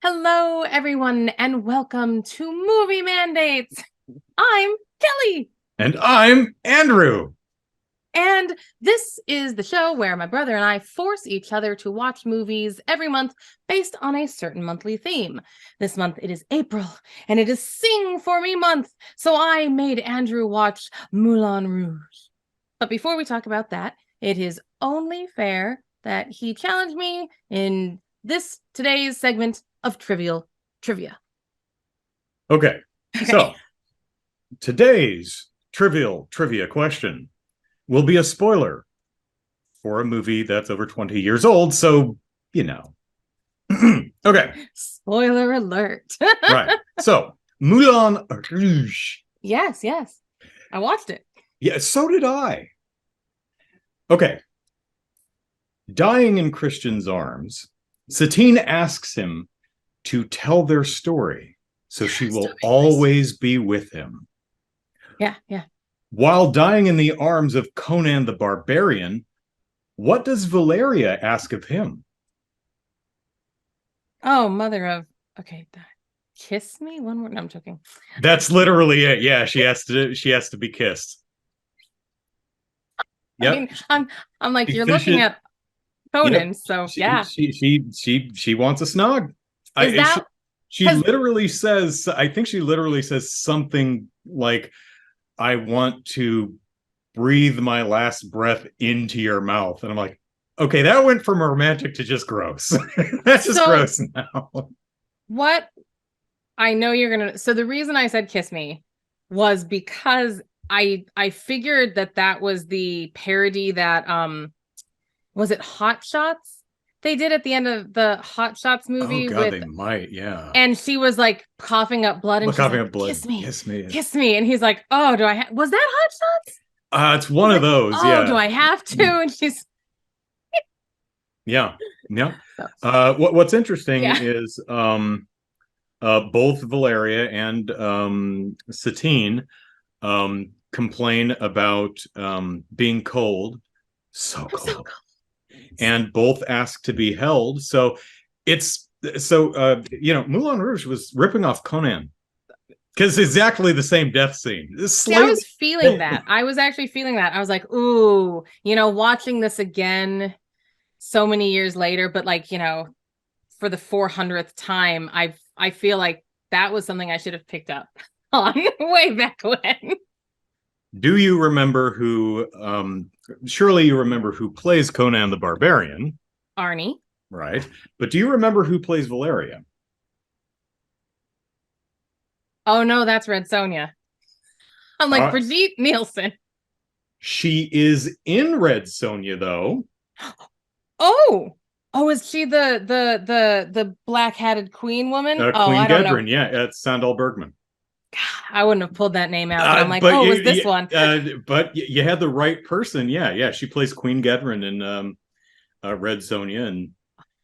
Hello, everyone, and welcome to Movie Mandates. I'm Kelly, And I'm Andrew. and this is the show where my brother and I force each other to watch movies every month based on a certain monthly theme. This month it is April, and it is Sing For Me month, so I made Andrew watch Moulin Rouge. But before we talk about that, it is only fair that he challenge me in today's segment of Trivial Trivia. Okay, Okay. so today's trivial trivia question will be a spoiler for a movie that's over 20 years old, so you know. Okay, Spoiler alert. right. So, Moulin Rouge. Yes. I watched it. Yeah, so did I. Okay. Dying in Christian's arms, Satine asks him to tell their story so she will always be with him. Yeah. While dying in the arms of Conan the Barbarian, what does Valeria ask of him? Oh, mother of. Okay. Kiss me one more. No, I'm joking. That's literally it. Yeah, she has to be kissed. I Yep. mean, I'm like, you're Finish looking it. at Yep. Conan, so yeah. She wants a snog. Is that She because literally says, I think she literally says something like, I want to breathe my last breath into your mouth. And I'm like, okay, that went from romantic to just gross. That's just so gross now. what I know you're gonna. So the reason I said kiss me was because I figured that was the parody that was it Hot Shots they did at the end of the Hot Shots Oh movie God, with, they might, yeah. and she was like coughing up blood, and she's Coughing like, up blood. kiss Kiss me. me, and he's like, oh, was that Hot Shots? It's one He's of like, those, oh, do yeah. I have to? And she's Yeah. Yeah. so, What's interesting yeah. is both Valeria and Satine complain about being cold, so I'm so cold, cold. and both ask to be held. So it's Moulin Rouge was ripping off Conan because it's exactly the same death scene. It's See, I was slightly. feeling that. I was actually feeling that. I was like, ooh, watching this again so many years later, but like, for the 400th time, I feel like that was something I should have picked up on way back when. Do you remember who? Surely you remember who plays Conan the Barbarian, Arnie. right? But do you remember who plays Valeria? Oh no, that's Red Sonja. I'm like, Uh, Brigitte Nielsen. she is in Red Sonja, though. Oh. Oh, is she the black-hatted queen woman? Oh, Queen I don't know. Gedrin, yeah, it's Sandal Bergman. I wouldn't have pulled that name out, but I'm like, But oh, it was this one. you had the right person. Yeah. She plays Queen Gedrin in Red Sonja, and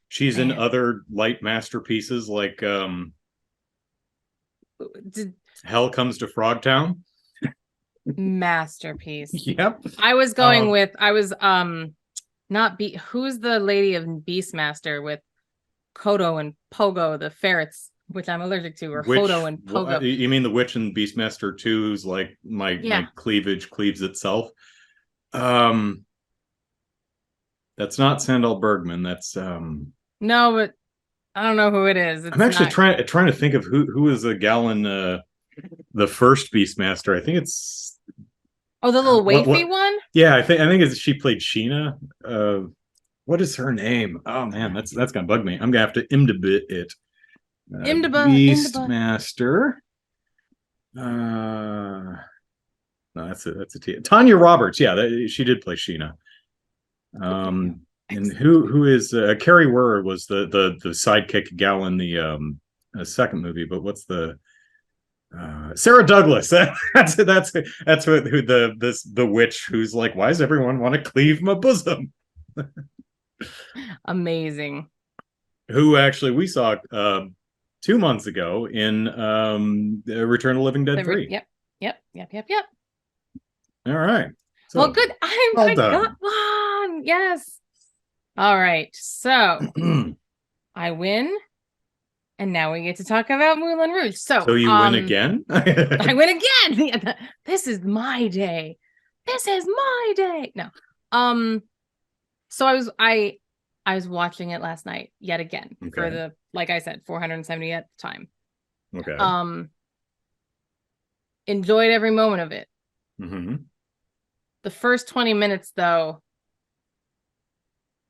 she's in Man. other light masterpieces like Did, Hell Comes to Frogtown. masterpiece. Yep. I was going with not be who's the lady of Beastmaster with Kodo and Pogo, the ferrets, which I'm allergic to, or Hodo and Pogo. You mean the Witch in Beastmaster 2 is like my cleavage cleaves itself? That's not Sandal Bergman. That's No, but I don't know who it is. I'm actually trying to think of who is a gal in the first Beastmaster. I think it's Oh, the little wafy one? Yeah, I think she played Sheena. What is her name? Oh man, that's gonna bug me. I'm gonna have to IMDb it. Beastmaster. No, that's a T. Tanya Roberts. Yeah, she did play Sheena. And who is Carrie Werr was the sidekick gal in the second movie, but what's the Sarah Douglas? That's who the witch who's like, why does everyone want to cleave my bosom? Amazing. Who actually we saw 2 months ago in Return of the Living Dead 3. Yep. All right. So, well, good. I got one. Yes. All right. So I win. And now we get to talk about Moulin Rouge. So you win again? I win again. This is my day. This is my day. No. So I was watching it last night yet again for the, like I said, 470th time. Okay. Enjoyed every moment of it. Mm-hmm. The first 20 minutes, though,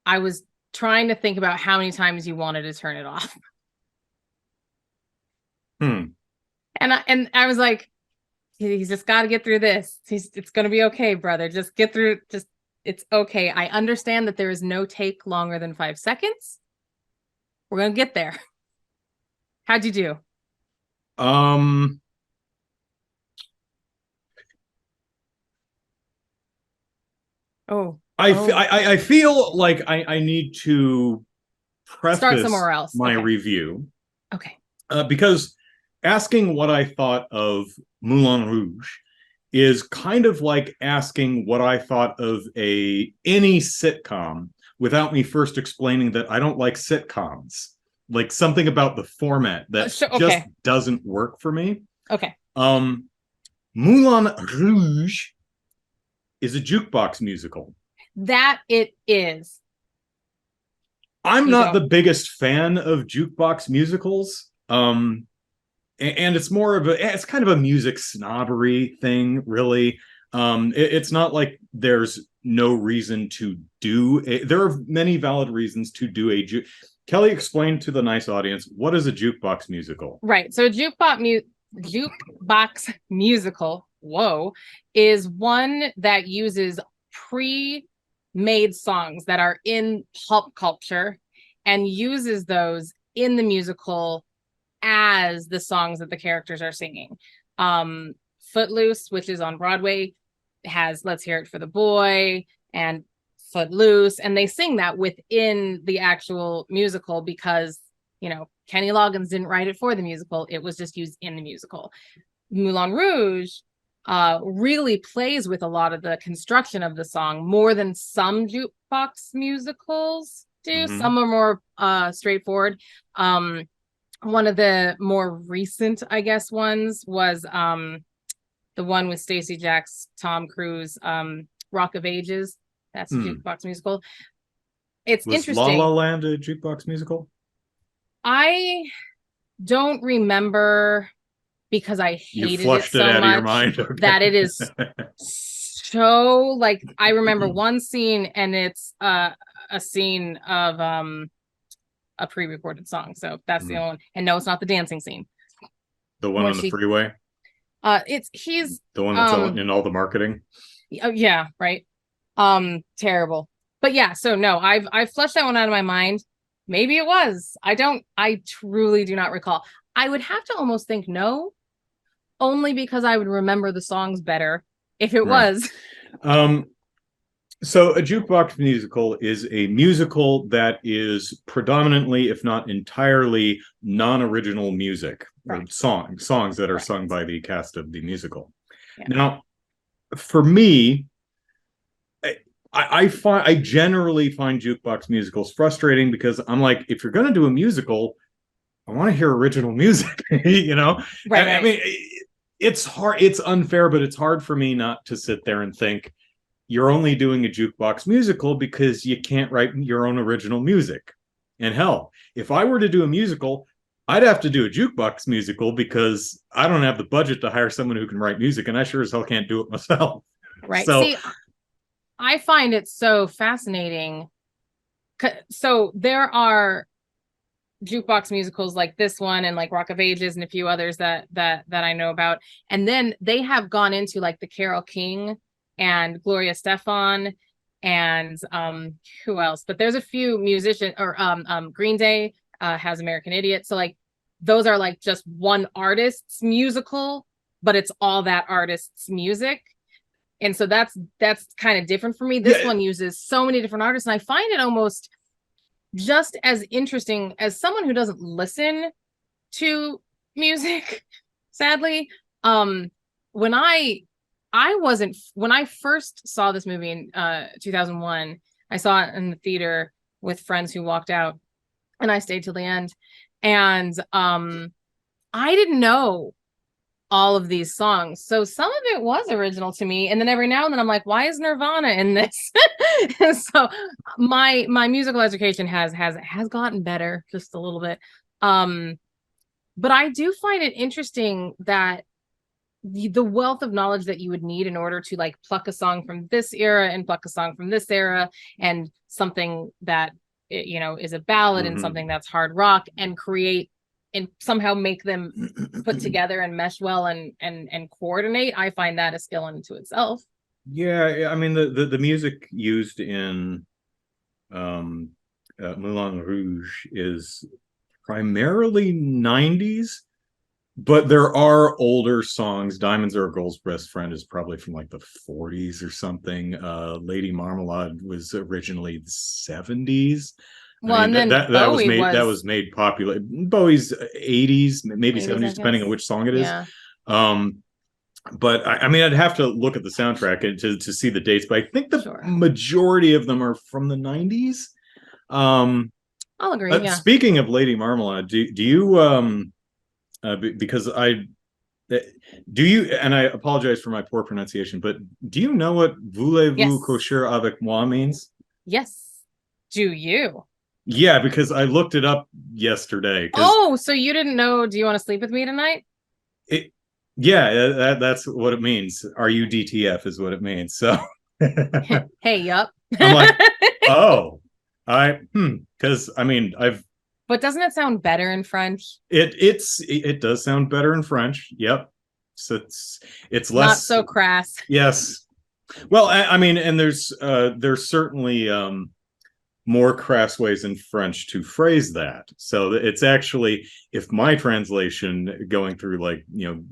I was trying to think about how many times you wanted to turn it off. And I was like, he's just got to get through this. It's going to be okay, brother. Just get through. It's okay. I understand that there is no take longer than 5 seconds. We're going to get there. How'd you do? I feel like I need to start somewhere preface else. my review. Okay. Because asking what I thought of Moulin Rouge is kind of like asking what I thought of any sitcom without me first explaining that I don't like sitcoms. Like something about the format that just doesn't work for me. Okay. Moulin Rouge is a jukebox musical. That it is. I'm not the biggest fan of jukebox musicals. And it's more of it's kind of a music snobbery thing, really. It's not like there's no reason to do there are many valid reasons to do a Kelly, explain to the nice audience, what is a jukebox musical? Right. So a jukebox musical, is one that uses pre-made songs that are in pop culture and uses those in the musical as the songs that the characters are singing. Footloose, which is on Broadway, has Let's Hear It for the Boy and Footloose, and they sing that within the actual musical because, you know, Kenny Loggins didn't write it for the musical. It was just used in the musical. Moulin Rouge really plays with a lot of the construction of the song more than some jukebox musicals do. Some are more straightforward. One of the more recent, I guess, ones was the one with Stacey Jacks, Tom Cruise, Rock of Ages. That's a jukebox musical. It's interesting. La La Land a jukebox musical? I don't remember because I hated it so out much of your mind. that it is so like I remember one scene and it's a scene of a pre-recorded song. So that's the only one. And no, it's not the dancing scene. The one on the freeway? He's the one that's in all the marketing. Yeah, right. Terrible. But yeah, so no, I've flushed that one out of my mind. Maybe it was. I truly do not recall. I would have to almost think no, only because I would remember the songs better if it was. So a jukebox musical is a musical that is predominantly, if not entirely, non-original music or songs that are sung by the cast of the musical. Yeah. Now, for me, I generally find jukebox musicals frustrating because I'm like, if you're going to do a musical, I want to hear original music, you know? Right. I mean, it's hard. It's unfair, but it's hard for me not to sit there and think you're only doing a jukebox musical because you can't write your own original music. And hell, if I were to do a musical, I'd have to do a jukebox musical because I don't have the budget to hire someone who can write music, and I sure as hell can't do it myself. Right. So, see, I find it so fascinating. So there are jukebox musicals like this one and like Rock of Ages and a few others that I know about. And then they have gone into like the Carole King and Gloria Estefan and who else? But there's a few musicians or Green Day has American Idiot. So like those are like just one artist's musical, but it's all that artist's music. And so that's kind of different for me. This one uses so many different artists, and I find it almost just as interesting as someone who doesn't listen to music, sadly. When I first saw this movie in 2001, I saw it in the theater with friends who walked out, and I stayed till the end. And I didn't know all of these songs, so some of it was original to me, and then every now and then I'm like, why is Nirvana in this? So my musical education has gotten better just a little bit. But I do find it interesting that the wealth of knowledge that you would need in order to like pluck a song from this era and pluck a song from this era, and something that is a ballad and something that's hard rock, and create and somehow make them put together and mesh well and coordinate. I find that a skill unto itself. Yeah, I mean the music used in Moulin Rouge is primarily 90s, but there are older songs. Diamonds Are a Girl's Best Friend is probably from like the 40s or something. Lady Marmalade was originally the 70s. Well, I mean, and then that was made popular. Bowie's 80s, maybe 70s, depending on which song it is. Yeah. But I mean, I'd have to look at the soundtrack to see the dates, but I think the majority of them are from the 90s. I'll agree. Yeah. Speaking of Lady Marmalade, do you because do you, and I apologize for my poor pronunciation, but do you know what voulez-vous coucher avec moi means? Yes. Do you? Yeah, because I looked it up yesterday. Oh, so you didn't know? Do you want to sleep with me tonight? Yeah, that's what it means. RUDTF is what it means. So hey, yup. I'm like, oh, because I mean But doesn't it sound better in French? It does sound better in French. Yep. So it's less, not so crass. Yes. Well, I mean, and there's certainly more crass ways in French to phrase that. So it's actually, if my translation going through like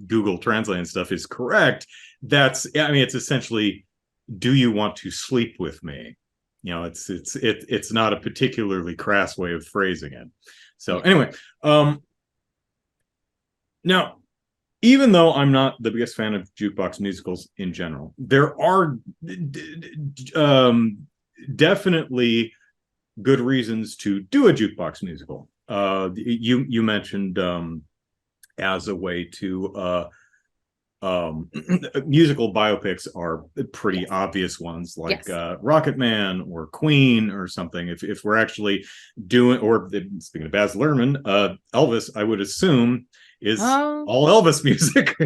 Google Translate and stuff is correct, it's essentially, do you want to sleep with me? It's not a particularly crass way of phrasing it. So anyway, now, even though I'm not the biggest fan of jukebox musicals in general, there are definitely good reasons to do a jukebox musical. You mentioned as a way to musical biopics are pretty obvious ones, like Rocket Man or Queen or something. If we're actually doing, or speaking of Baz Luhrmann, Elvis, I would assume is all Elvis music.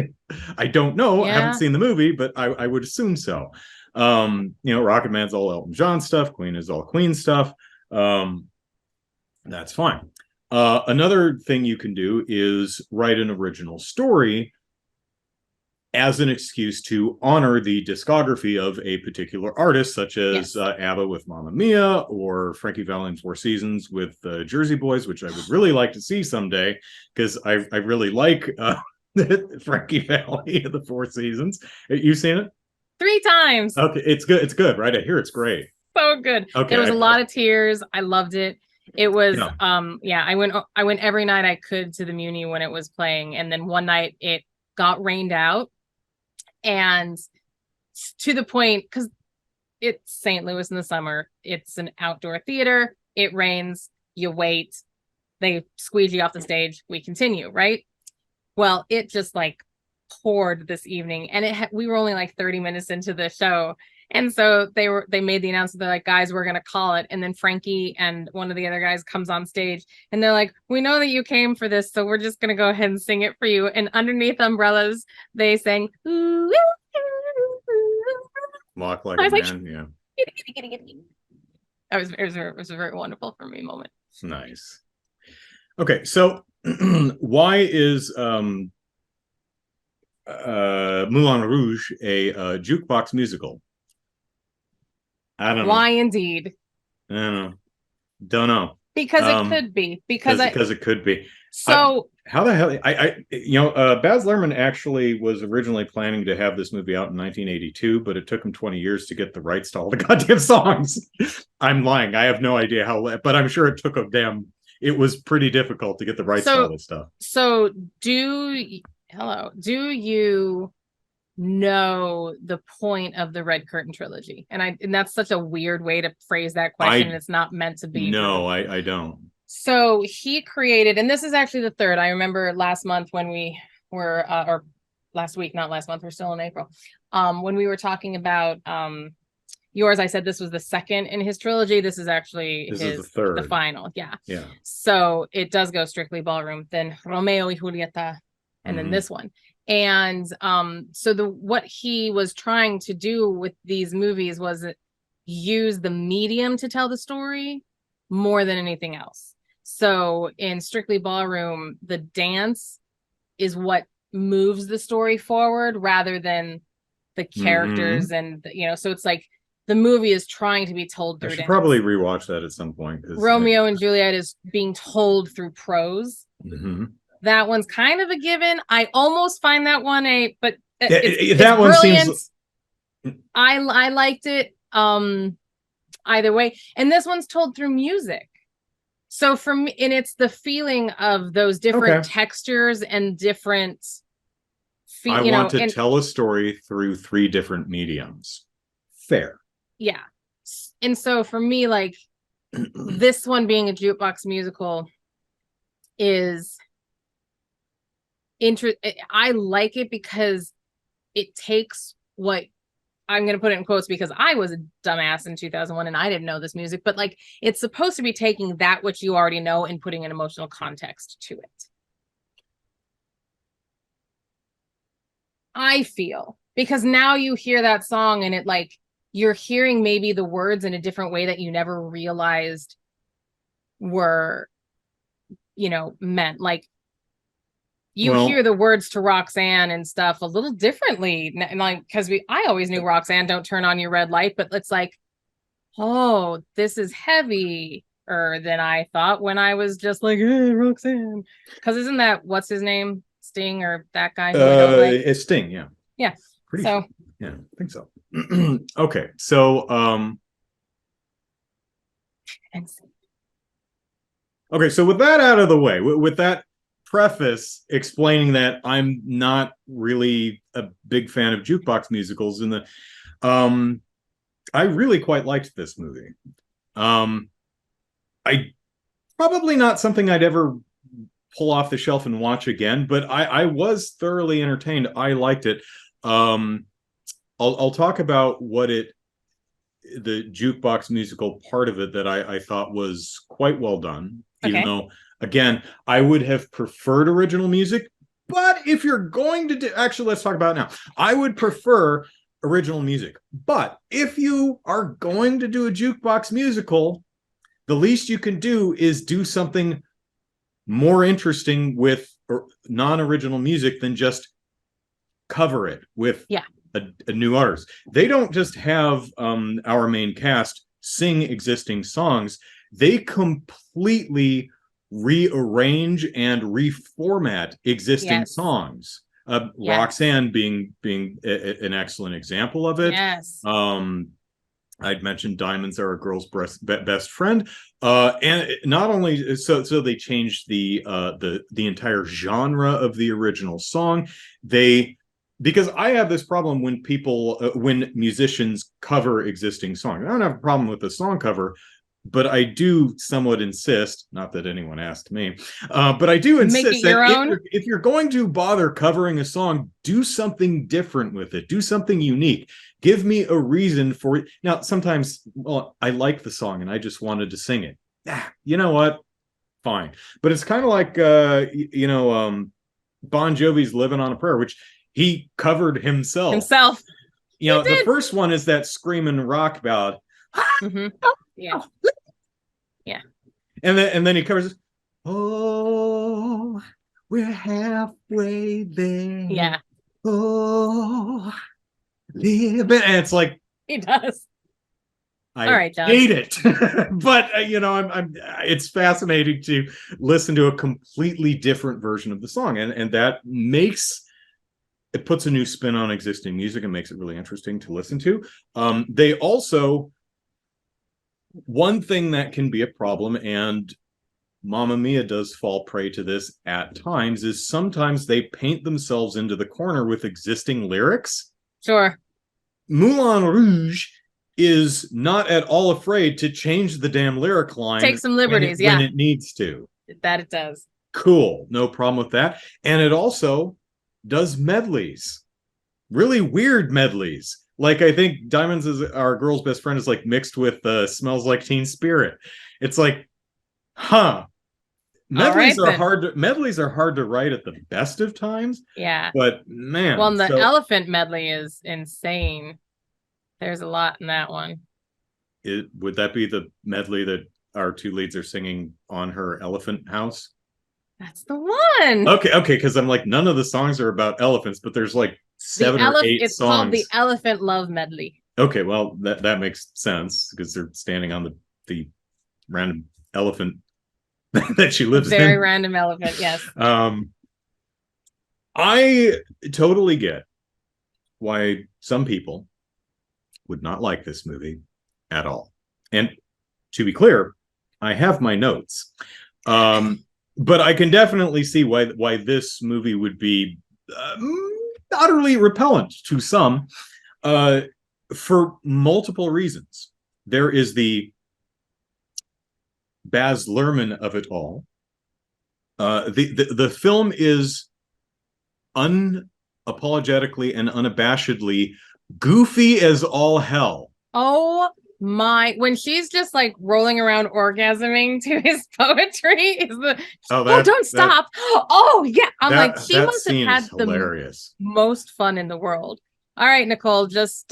I don't know. I haven't seen the movie, but I would assume so. Rocket Man's all Elton John stuff. Queen is all Queen stuff. That's fine. Another thing you can do is write an original story as an excuse to honor the discography of a particular artist, such as ABBA with Mamma Mia, or Frankie Valli and Four Seasons with the Jersey Boys, which I would really like to see someday, because I really like Frankie Valli and the Four Seasons. You've seen it? 3 times. Okay, it's good. It's good, right? I hear it's great. So good. Okay, there was a lot of tears. I loved it. It was I went every night I could to the Muni when it was playing, and then one night it got rained out, and to the point, because it's St. Louis in the summer, it's an outdoor theater, it rains, you wait, they squeegee off the stage, we continue, right? Well, it just like poured this evening, and we were only like 30 minutes into the show. And so they made the announcement, they're like, guys, we're going to call it. And then Frankie and one of the other guys comes on stage, and they're like, we know that you came for this, so we're just going to go ahead and sing it for you. And underneath umbrellas, they sang, ooh, Walk Like a Man. Yeah. It was a very wonderful for me moment. Nice. Okay. So why is Moulin Rouge a jukebox musical? I don't know. Why indeed? I don't know. Because it could be. Because it could be. So how the hell? Baz Luhrmann actually was originally planning to have this movie out in 1982, but it took him 20 years to get the rights to all the goddamn songs. I'm lying. I have no idea how, but I'm sure it took it was pretty difficult to get the rights to all this stuff. So do you know the point of the Red Curtain trilogy? And that's such a weird way to phrase that question. It's not meant to be. No, I don't. So he created, and this is actually the third. I remember last month when we were, or last week, not last month, we're still in April. When we were talking about yours, I said this was the second in his trilogy. This is actually This his is the third. the final. Yeah. Yeah. So it does go strictly ballroom, then Romeo y Julieta, and then this one. And so what he was trying to do with these movies was use the medium to tell the story more than anything else. So in Strictly Ballroom, the dance is what moves the story forward rather than the characters. And so it's like the movie is trying to be told through I should dance. probably rewatch that at some point. Romeo and Juliet is being told through prose. That one's kind of a given. I almost find that one but it's that one brilliant. seems. I liked it either way, and this one's told through music. So for me, and it's the feeling of those different textures and different. I want to tell a story through 3 different mediums. Fair. Yeah. And so for me, like this one being a jukebox musical is I like it because it takes what I'm going to put it in quotes because I was a dumbass in 2001 and I didn't know this music, but like it's supposed to be taking that which you already know and putting an emotional context to it. I feel because now you hear that song and it like you're hearing maybe the words in a different way that you never realized were, meant. Like you hear the words to Roxanne and stuff a little differently, and like because I always knew Roxanne, don't turn on your red light, but it's like, oh, this is heavier than I thought when I was just like, hey, Roxanne, because isn't that what's his name, Sting, or that guy? It's Sting, yeah. Yeah. Pretty sure. Yeah, I think so. Okay, so okay, so with that out of the way, with that preface explaining that I'm not really a big fan of jukebox musicals, and I really quite liked this movie. I probably not something I'd ever pull off the shelf and watch again, but I was thoroughly entertained. I liked it. I'll talk about what the jukebox musical part of it that I thought was quite well done, even though, again, I would have preferred original music. But if you're going to do, actually, let's talk about it now. I would prefer original music. But if you are going to do a jukebox musical, the least you can do is do something more interesting with non-original music than just cover it with a new artist. They don't just have our main cast sing existing songs. They completely rearrange and reformat existing songs. Roxanne being an excellent example of it. I'd mentioned Diamonds Are a Girl's Best Friend. And not only so they changed the entire genre of the original song. Because I have this problem when when musicians cover existing songs. I don't have a problem with the song cover, but I do somewhat insist, not that anyone asked me, but I do insist that if you're going to bother covering a song, do something different with it. Do something unique. Give me a reason for it. Now, sometimes, I like the song and I just wanted to sing it. You know what? Fine. But it's kind of like, Bon Jovi's Living on a Prayer, which he covered himself. The first one is that screaming rock ballad. Yeah. And then he covers, oh, we're halfway there. Yeah. Oh, live it. And it's like he does. I hate it. But it's fascinating to listen to a completely different version of the song. And that it puts a new spin on existing music and makes it really interesting to listen to. They also, one thing that can be a problem, and Mamma Mia does fall prey to this at times, is sometimes they paint themselves into the corner with existing lyrics. Sure. Moulin Rouge is not at all afraid to change the damn lyric line. Take some liberties, when it needs to. That it does. Cool, no problem with that. And it also does medleys, really weird medleys. Like, I think Diamonds is Our Girl's Best Friend is like mixed with Smells Like Teen Spirit. It's like, huh. Medleys are hard to write at the best of times. Yeah. But man. Well, the elephant medley is insane. There's a lot in that one. Would that be the medley that our two leads are singing on her elephant house? That's the one. Okay, because I'm like, none of the songs are about elephants, but there's like 7 or 8 it's songs. It's called the Elephant Love Medley. Okay, well, that makes sense because they're standing on the random elephant that she lives in. Very random elephant, yes. I totally get why some people would not like this movie at all. And to be clear, I have my notes. But I can definitely see why this movie would be utterly repellent to some for multiple reasons. There is the Baz Luhrmann of it all. The film is unapologetically and unabashedly goofy as all hell. Oh my, when she's just like rolling around orgasming to his poetry is don't stop. Oh yeah, I'm like, she must have had the most fun in the world. All right, Nicole, just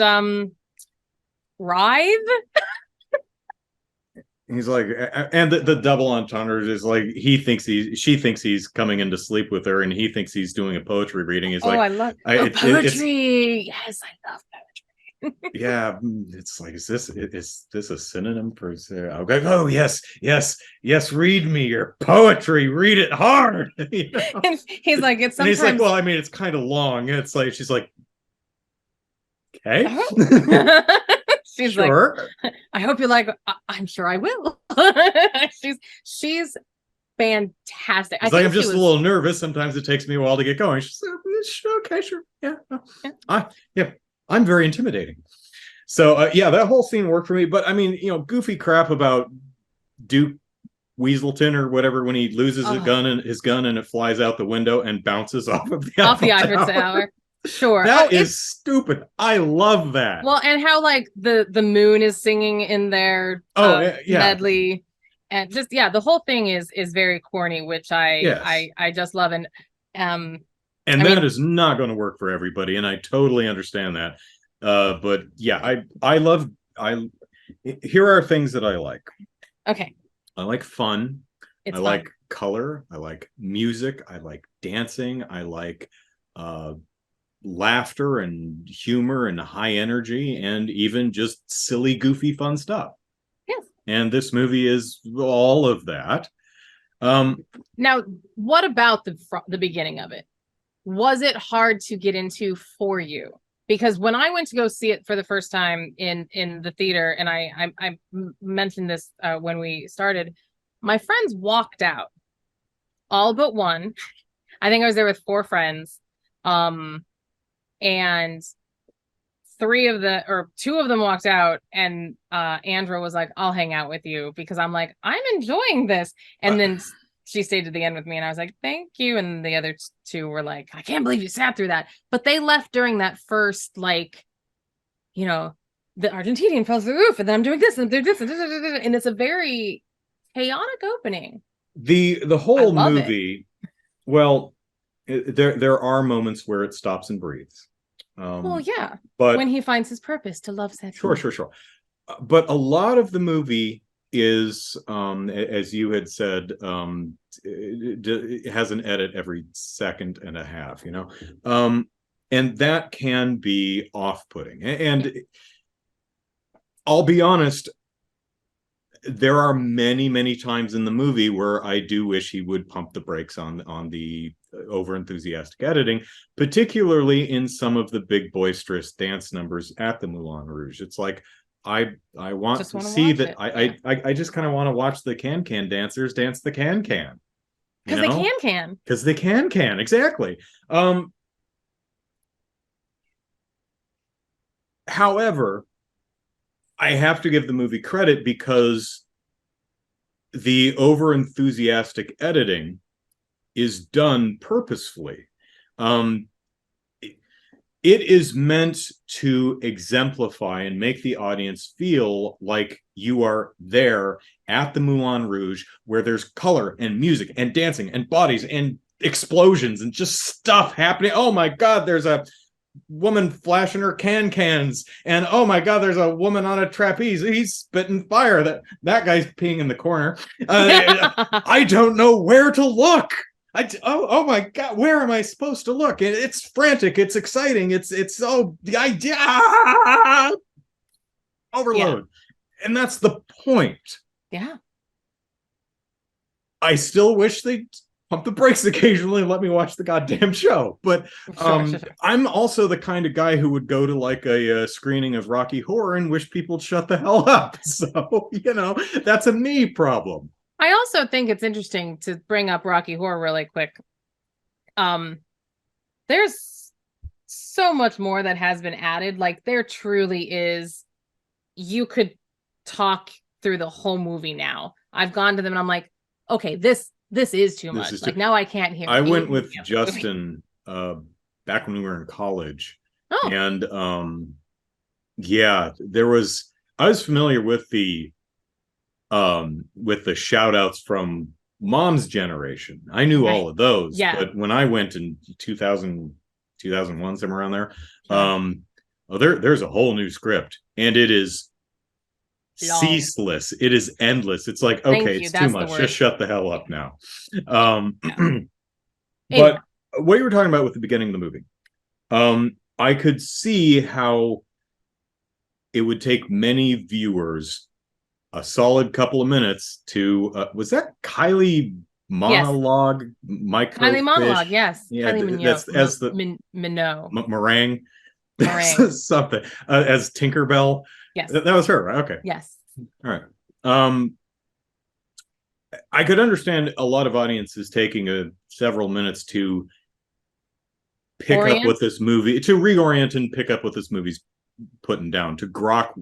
writhe. He's like, and the double entendre is like, she thinks he's coming in to sleep with her, and he thinks he's doing a poetry reading. He's like, I love poetry. Yes, I love poetry. Yeah, it's like, is this a synonym for? I'll go, oh yes, read me your poetry, read it hard. You know? And he's like, it's sometimes. And he's like, well, I mean, it's kind of long. It's like, she's like, okay. She's sure. Like, I hope you like. I'm sure I will. she's fantastic. It's like, I'm just a little nervous. Sometimes it takes me a while to get going. She's like, okay, sure, yeah. I'm very intimidating. So that whole scene worked for me. But I mean, goofy crap about Duke Weaselton or whatever when he loses his gun and it flies out the window and bounces off of the Eiffel Tower. Sure. That is stupid. I love that. Well, and how like the moon is singing in their medley, and just the whole thing is very corny, which I just love. And that is not going to work for everybody, and I totally understand that. But yeah, here are things that I like. Okay. I like fun. I like color. I like music. I like dancing. I like laughter and humor and high energy and even just silly, goofy, fun stuff. Yes. And this movie is all of that. Now, what about the beginning of it? Was it hard to get into for you? Because when I went to go see it for the first time in the theater, and I mentioned this when we started, my friends walked out, all but one. I think I was there with 4 friends. And 2 of them walked out, and Andra was like, I'll hang out with you, because I'm like, I'm enjoying this. And then she stayed to the end with me, and I was like, thank you. And the other 2 were like, I can't believe you sat through that. But they left during that first, like, the Argentinian fell through the roof, and then I'm doing this, and this, and it's a very chaotic opening. The whole movie, well, there are moments where it stops and breathes. But when he finds his purpose to love Seth. Sure. But a lot of the movie is, as you had said, it has an edit every second and a half, and that can be off-putting. And I'll be honest, there are many, many times in the movie where I do wish he would pump the brakes on the over-enthusiastic editing, particularly in some of the big boisterous dance numbers at the Moulin Rouge. It's like, I want to see that. I just kind of want to watch the can dancers dance the can. Because they can. Because they can, exactly. However, I have to give the movie credit because the over enthusiastic editing is done purposefully. Um, it is meant to exemplify and make the audience feel like you are there at the Moulin Rouge, where there's color and music and dancing and bodies and explosions and just stuff happening. Oh my God, there's a woman flashing her cans, and oh my God, there's a woman on a trapeze. He's spitting fire. That guy's peeing in the corner. I don't know where to look. Oh my God, where am I supposed to look? It's frantic, it's exciting, it's the idea overload. Yeah. And that's the point. Yeah. I still wish they'd pump the brakes occasionally and let me watch the goddamn show. But sure. I'm also the kind of guy who would go to like a screening of Rocky Horror and wish people would shut the hell up. So, that's a me problem. I also think it's interesting to bring up Rocky Horror really quick. There's so much more that has been added. Like, there truly is. You could talk through the whole movie now. I've gone to them and I'm like, okay, this is too much. Like, now I can't hear. I went with Justin back when we were in college. Oh. And yeah, I was familiar with the shout outs from Mom's generation. I knew all of those. Yeah. But when I went in 2001, somewhere around there, there's a whole new script, and it is ceaseless. It is endless. It's like, okay, it's too much. Just shut the hell up now. But what you were talking about with the beginning of the movie, I could see how it would take many viewers a solid couple of minutes to was that Kylie monologue? Yes. Kylie monologue, yes. Yeah, Kylie that's as the meringue something as Tinkerbell. Yes, that was her, right? Okay. Yes. All right. I could understand a lot of audiences taking several minutes to pick up what this movie, to reorient and pick up what this movie's putting down, to grok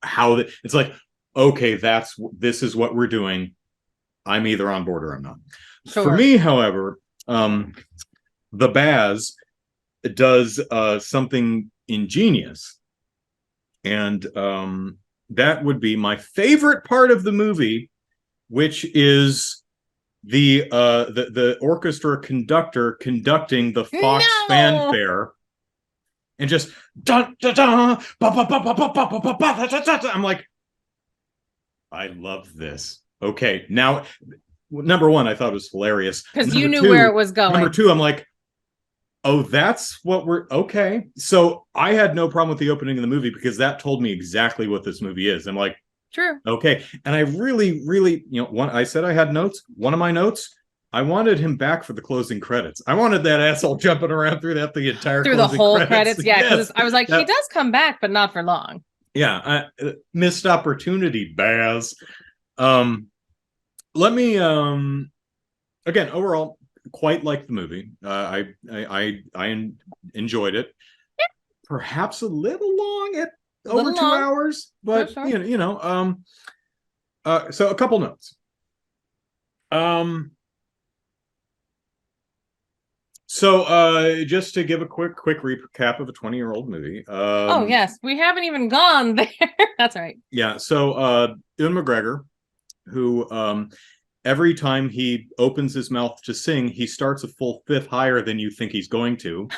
how it's like, okay, this is what we're doing. I'm either on board or I'm not. Sure. For me, however, the Baz does something ingenious, and that would be my favorite part of the movie, which is the orchestra conductor conducting the Fox fanfare, and just dun, dun, dun, ba, ba, ba, ba, ba, ba, ba, ba, ba, da, da, da. I'm like, I love this. Okay, now, number one, I thought it was hilarious because you knew where it was going. Number two, I'm like, oh, that's what we're okay. So I had no problem with the opening of the movie because that told me exactly what this movie is. I'm like, true. Okay. And I really, really, I said I had notes. One of my notes, I wanted him back for the closing credits. I wanted that asshole jumping around through the entire through the whole credits. Yeah, because I was like, he does come back, but not for long. Yeah, missed opportunity, Baz. Let me again, overall, quite like the movie. I enjoyed it. Yeah. Perhaps a little long at over 2 hours, but sure. So a couple notes. So just to give a quick recap of a 20-year-old movie. Oh yes, we haven't even gone there. That's right. Yeah. So Ewan McGregor, who every time he opens his mouth to sing, he starts a full fifth higher than you think he's going to.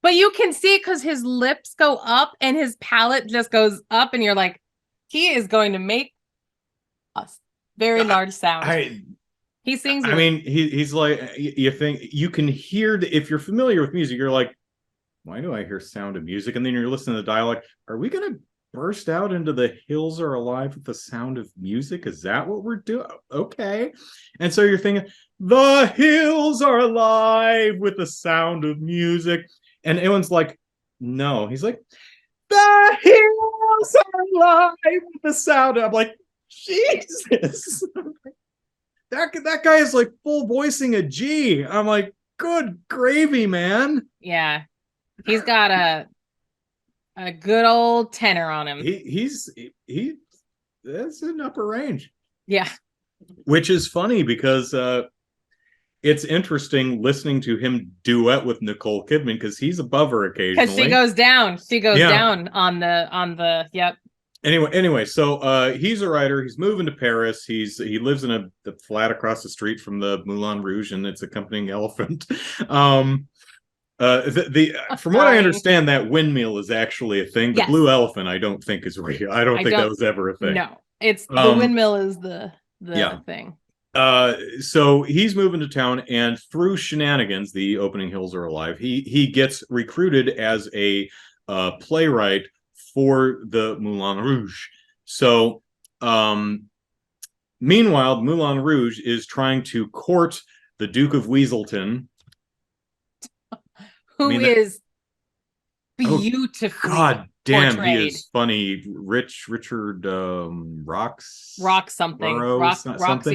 But you can see it because his lips go up and his palate just goes up, and you're like, he is going to make a very large sound. He sings. I mean, he's like, you think you can hear if you're familiar with music, you're like, why do I hear Sound of Music? And then you're listening to the dialogue. Are we going to burst out into The Hills Are Alive with the Sound of Music? Is that what we're doing? Okay. And so you're thinking, the hills are alive with the sound of music. And Ewan's like, no. He's like, the hills are alive with the sound. And I'm like, Jesus. That guy is like full voicing a G. I'm like, good gravy, man. Yeah. He's got A good old tenor on him. He that's an upper range. Yeah. Which is funny because it's interesting listening to him duet with Nicole Kidman because he's above her occasionally. Because she goes down. She goes Yeah. down on the yep. Anyway, so he's a writer. He's moving to Paris. He lives in a flat across the street from the Moulin Rouge and its accompanying elephant. From what I understand, that windmill is actually a thing. The blue elephant, I don't think is real. I don't think that was ever a thing. No, it's the windmill is the thing. So he's moving to town, and through shenanigans, the opening Hills Are Alive, he gets recruited as a playwright for the Moulin Rouge. So meanwhile, Moulin Rouge is trying to court the Duke of Weaselton, who is beautifully God damn, portrayed. he is funny. Richard Roxy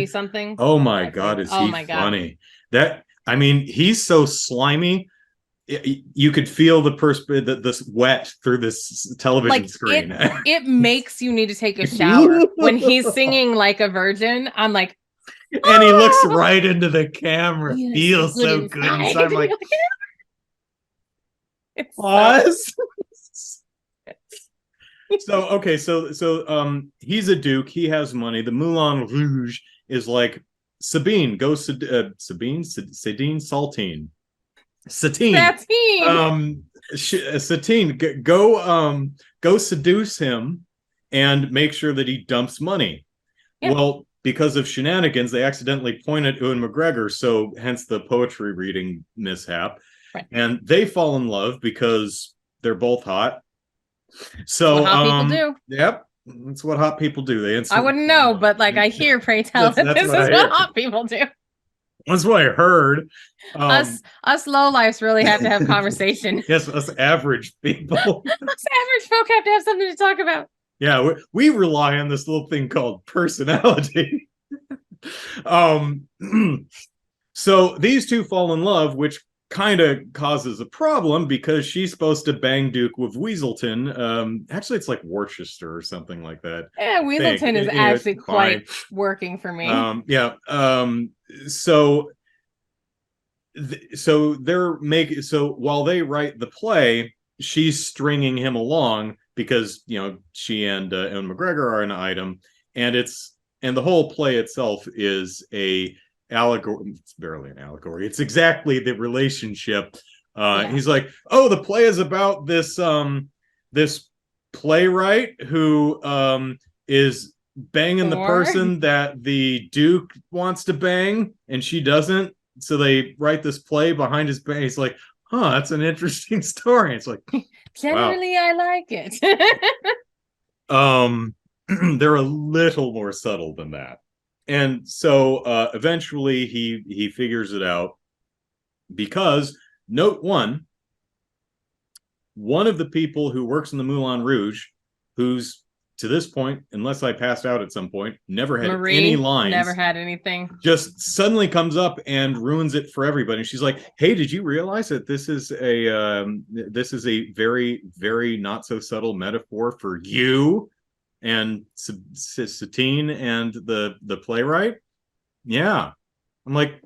something. Oh my God, is he funny? That, I mean, he's so slimy. You could feel the sweat through this television screen. It makes you need to take a shower when he's singing like a virgin. I'm like, and he looks right into the camera. Feels so good inside. I'm like, pause. So he's a duke. He has money. The Moulin Rouge is like, Sabine, go Satine. Satine, go seduce him and make sure that he dumps money. Yeah. Well, because of shenanigans, they accidentally point at Ewan McGregor, so hence the poetry reading mishap. Right. And they fall in love because they're both hot. So what hot people do. Yep, that's what hot people do. I wouldn't know, but like I hear, pray tell, that this is what hot people do. That's what I heard. Us lowlifes really have to have conversation. Yes, us average people. Us average folk have to have something to talk about. Yeah, we rely on this little thing called personality. So these two fall in love, which kind of causes a problem because she's supposed to bang Duke with Weaselton. Actually, it's like Worcester or something like that. Yeah, Weaselton is actually quite working for me. So they're making, so while they write the play, she's stringing him along because, you know, she and McGregor are an item, and the whole play itself is a allegory. It's barely an allegory. It's exactly the relationship. He's like, oh, the play is about this this playwright who is banging the person that the Duke wants to bang, and she doesn't. So they write this play behind his back. He's like, huh, that's an interesting story. It's like, generally, wow. I like it. They're a little more subtle than that. And so eventually he figures it out because, note one of the people who works in the Moulin Rouge, who's to this point, unless I passed out at some point, never had any lines. Never had anything. Just suddenly comes up and ruins it for everybody. She's like, "Hey, did you realize that this is a very, very not so subtle metaphor for you and Satine and the playwright?" Yeah, I'm like,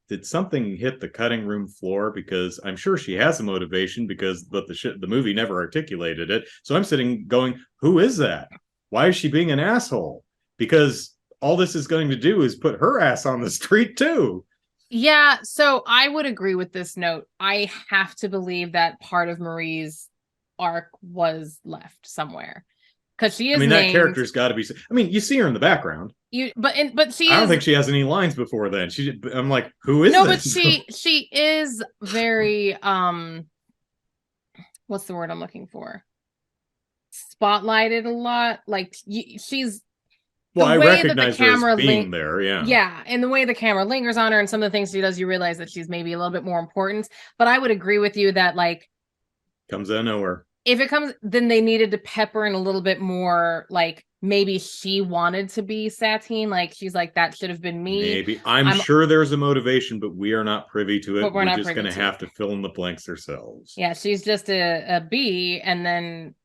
did something hit the cutting room floor? Because I'm sure she has a motivation, but the movie never articulated it. So I'm sitting going, who is that? Why is she being an asshole? Because all this is going to do is put her ass on the street too. Yeah, so I would agree with this note. I have to believe that part of Marie's arc was left somewhere. Because she is that character's got to be. I mean, you see her in the background. But she. I don't think she has any lines before then. I'm like, who is? No, this? but she is very what's the word I'm looking for? Spotlighted a lot. Like she's. Well, I recognize her as being there. Yeah. Yeah, and the way the camera lingers on her and some of the things she does, you realize that she's maybe a little bit more important. But I would agree with you that like comes out of nowhere. If it comes, then they needed to pepper in a little bit more like maybe she wanted to be Satine. Like she's like, that should have been me. Maybe. I'm sure there's a motivation, but we are not privy to it. But we're We're not just privy going to to have it. to fill in the blanks ourselves. Yeah, she's just a bee and then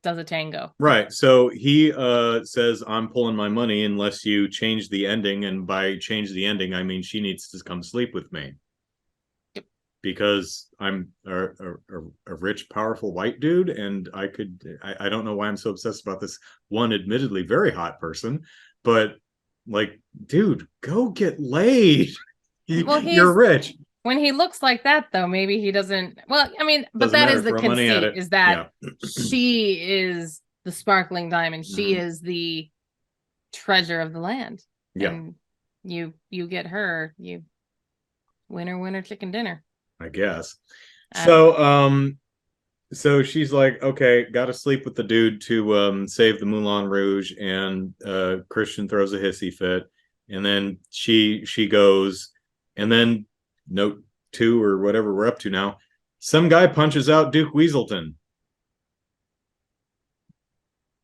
does a tango. Right. So he says, I'm pulling my money unless you change the ending. And by change the ending, I mean she needs to come sleep with me. Yep. Because I'm a rich, powerful white dude, and I don't know why I'm so obsessed about this one admittedly very hot person, but like, dude, go get laid. Well, You're rich. When he looks like that, though, maybe he doesn't. Well, I mean, but Doesn't that matter, is the throw money at conceit: it. is that Yeah. she is the sparkling diamond. She Mhm. is the treasure of the land. Yeah. And you get her, you winner chicken dinner. I guess. I don't know. So she's like, okay, got to sleep with the dude to save the Moulin Rouge, and Christian throws a hissy fit, and then she goes, and then note 2 or whatever we're up to now, some guy punches out Duke Weaselton.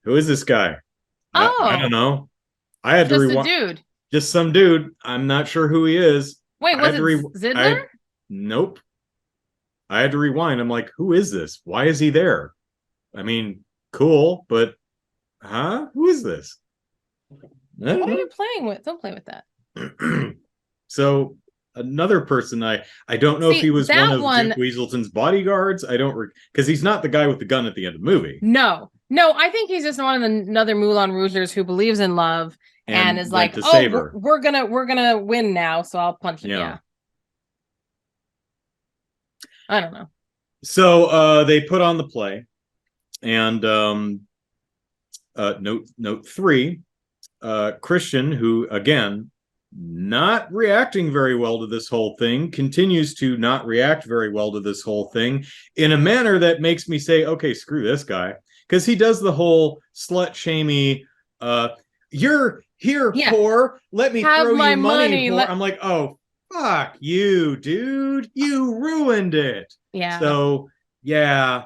Who is this guy? I don't Oh, know. I had to just a rewind. dude. Just some dude. I'm not sure who he is. Wait, I was had it to Zidler? Nope. I had to rewind. I'm like, who is this? Why is he there? I mean, cool, but who is this? What are you playing with? Don't play with that. So another person, I don't know if he was one of Duke Weaselton's bodyguards. I don't, because he's not the guy with the gun at the end of the movie. No, I think he's just one of another Moulin Rougers who believes in love and is like, oh, we're gonna win now, so I'll punch it. Yeah. I don't know. So they put on the play, and note 3, Christian, who again not reacting very well to this whole thing, continues to not react very well to this whole thing in a manner that makes me say, okay, screw this guy, because he does the whole slut shamey, you're here, whore, let me throw you money, whore. I'm like, oh, fuck you, dude, you ruined it. Yeah. So yeah.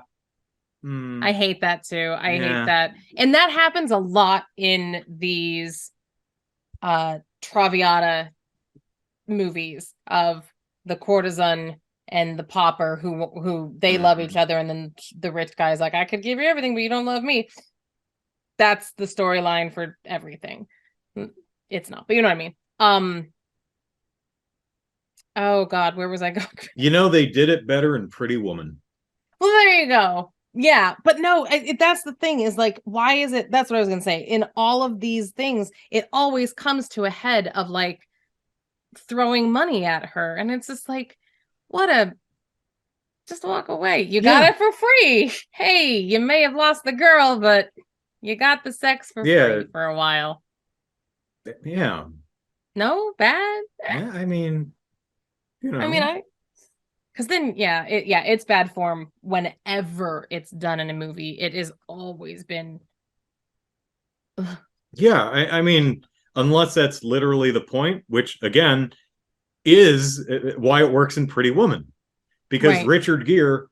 I hate that too. I hate that. And that happens a lot in these Traviata movies of the courtesan and the pauper who they love each other, and then the rich guy's like, I could give you everything, but you don't love me. That's the storyline for everything. It's not, but you know what I mean. Oh God, where was I going? You know, they did it better in Pretty Woman. Well, there you go. Yeah, but no, that's the thing is like, why is it? That's what I was gonna say. In all of these things, it always comes to a head of like throwing money at her, and it's just like, just walk away. You got it for free. Hey, you may have lost the girl, but you got the sex for free for a while. Yeah. No, bad. Yeah, I mean, you know. I mean, because then, it's bad form whenever it's done in a movie. It has always been. Ugh. Yeah, I mean, unless that's literally the point, which again is why it works in Pretty Woman, because Richard Gere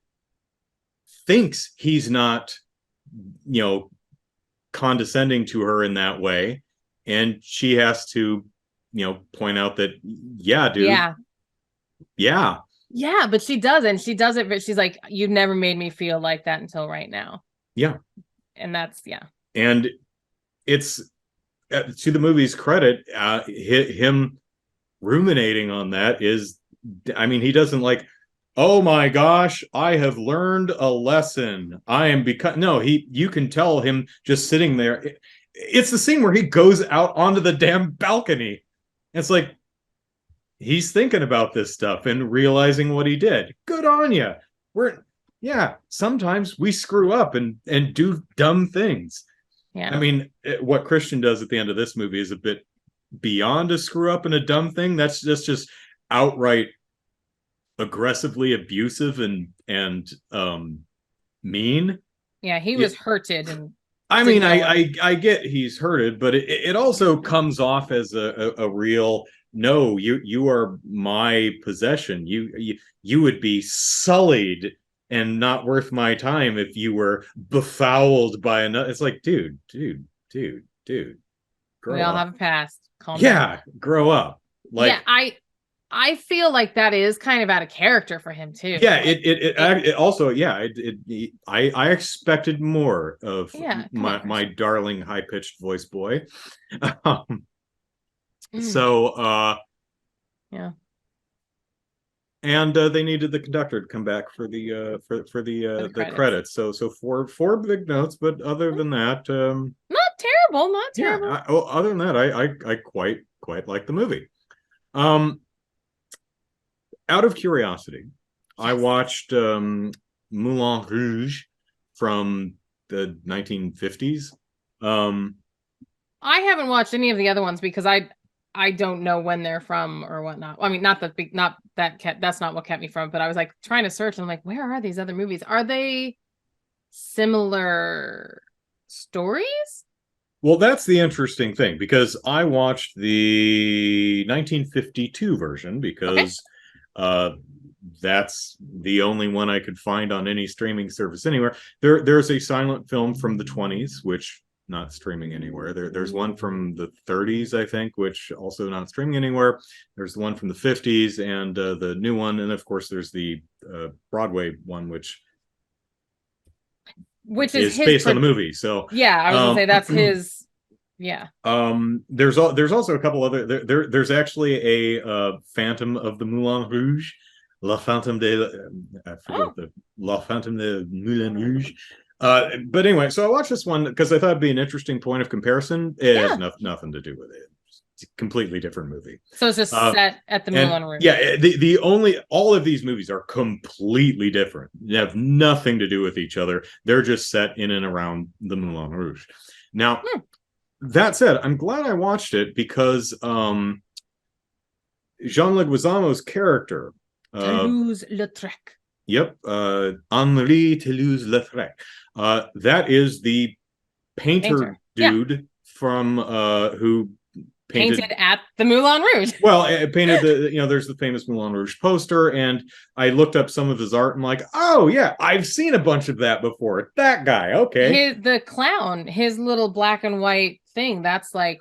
thinks he's not, condescending to her in that way, and she has to, point out that, yeah, dude, yeah, but she doesn't. She does it, but she's like, you've never made me feel like that until right now. Yeah. And that's, And it's, to the movie's credit, him ruminating on that is, I mean, he doesn't like, oh my gosh, I have learned a lesson. I am no, you can tell him just sitting there. It's the scene where he goes out onto the damn balcony. It's like, he's thinking about this stuff and realizing what he did. Good on you. Sometimes we screw up and do dumb things. Yeah. I mean, what Christian does at the end of this movie is a bit beyond a screw up and a dumb thing. That's just outright aggressively abusive and mean. Yeah, he was hurted. And I mean, I get he's hurted, but it also comes off as a real, no, you are my possession. You would be sullied and not worth my time if you were befouled by another. It's like, dude, We grow all up. have a past. Calm down. Yeah, grow up. Yeah, Like, I feel like that is kind of out of character for him too. yeah, Like, it also, yeah, I expected more of yeah, come on, my Chris. darling high pitched voice boy. Um, Mm, so yeah. and they needed the conductor to come back for For the the credits. credits. So four big notes, but other Mm, than that, not terrible, not yeah. terrible. Other than that, I quite like the movie. Um, out of curiosity, I Yes. watched Moulin Rouge from the 1950s. Um, I haven't watched any of the other ones because I don't know when they're from or whatnot. I mean, not that that's not what kept me from, but I was like trying to search and I'm like, where are these other movies? Are they similar stories? well, that's the interesting thing because I watched the 1952 version Okay. because uh, that's the only one I could find on any streaming service anywhere. There's a silent film from the 20s, which not streaming anywhere. There's one from the 30s, I think, which also not streaming anywhere. There's the one from the 50s and the new one, and of course there's the Broadway one, Which is is his based on the movie. So yeah, I was gonna say that's his yeah. there's also a couple other there's actually a Phantom of the Moulin Rouge, La Phantom de I forget Oh, what the La Phantom de Moulin Rouge. But anyway, so I watched this one because I thought it'd be an interesting point of comparison. It has yeah. nothing to do with it. It's a completely different movie. So it's just Uh, set at the and Moulin Rouge. yeah, the only all of these movies are completely different. They have nothing to do with each other. They're just set in and around the Moulin Rouge. Now, Hmm. that said, I'm glad I watched it because Jean Leguizamo's character, Toulouse-Lautrec. yep, Henri Toulouse-Lautrec, that is the painter Painter. Yeah. dude from who Painted painted. at the Moulin Rouge. Well, it painted there's the famous Moulin Rouge poster, and I looked up some of his art and like, oh yeah, I've seen a bunch of that before. That guy, okay. The clown, his little black and white thing, that's like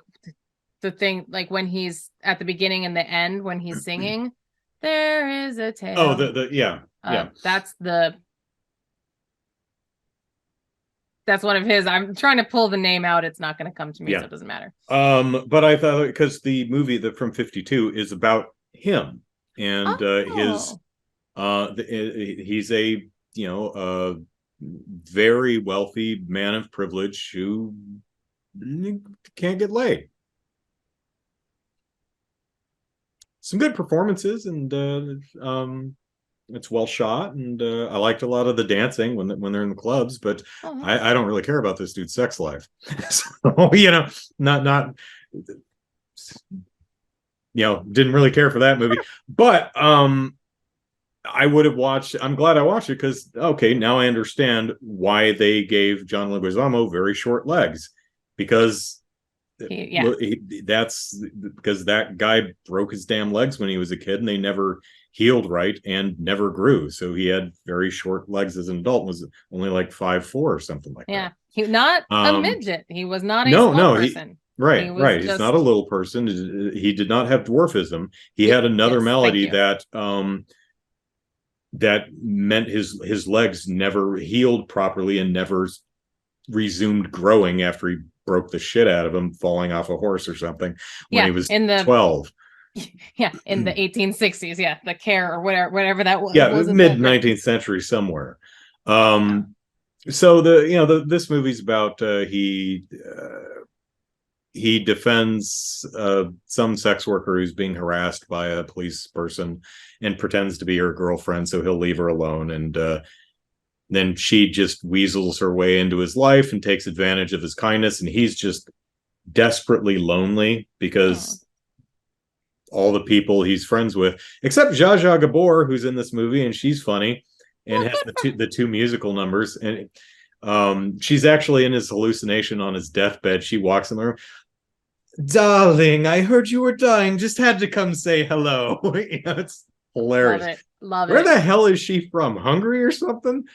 the thing, like when he's at the beginning and the end when he's singing, there is a Oh, tale. the yeah, yeah. That's one of his. I'm trying to pull the name out. It's not going to come to me, Yeah. so it doesn't matter. But I thought because the movie that from 52 is about him and his he's a very wealthy man of privilege who can't get laid. Some good performances and it's well shot and I liked a lot of the dancing when they're in the clubs, but I don't really care about this dude's sex life. So not didn't really care for that movie, but I would have watched. I'm glad I watched it because okay, now I understand why they gave John Leguizamo very short legs because that's because that guy broke his damn legs when he was a kid and they never healed right and never grew, so he had very short legs as an adult, was only like 5'4" or something like that. He not a midget, he was not a no small no person. Right he's not a little person. He did not have dwarfism. He had another malady that that meant his legs never healed properly and never resumed growing after he broke the shit out of him falling off a horse or something when he was 12. Yeah, in the 1860s. Yeah, the care or whatever that was. Yeah, mid 19th century somewhere. So this movie's about he defends some sex worker who's being harassed by a police person and pretends to be her girlfriend, so he'll leave her alone, and then she just weasels her way into his life and takes advantage of his kindness, and he's just desperately lonely because all the people he's friends with, except Zsa Zsa Gabor, who's in this movie, and she's funny and has the two musical numbers, and she's actually in his hallucination on his deathbed. She walks in the room, darling, I heard you were dying, just had to come say hello. It's hilarious. Love Where it. the hell is she from? Hungary or something?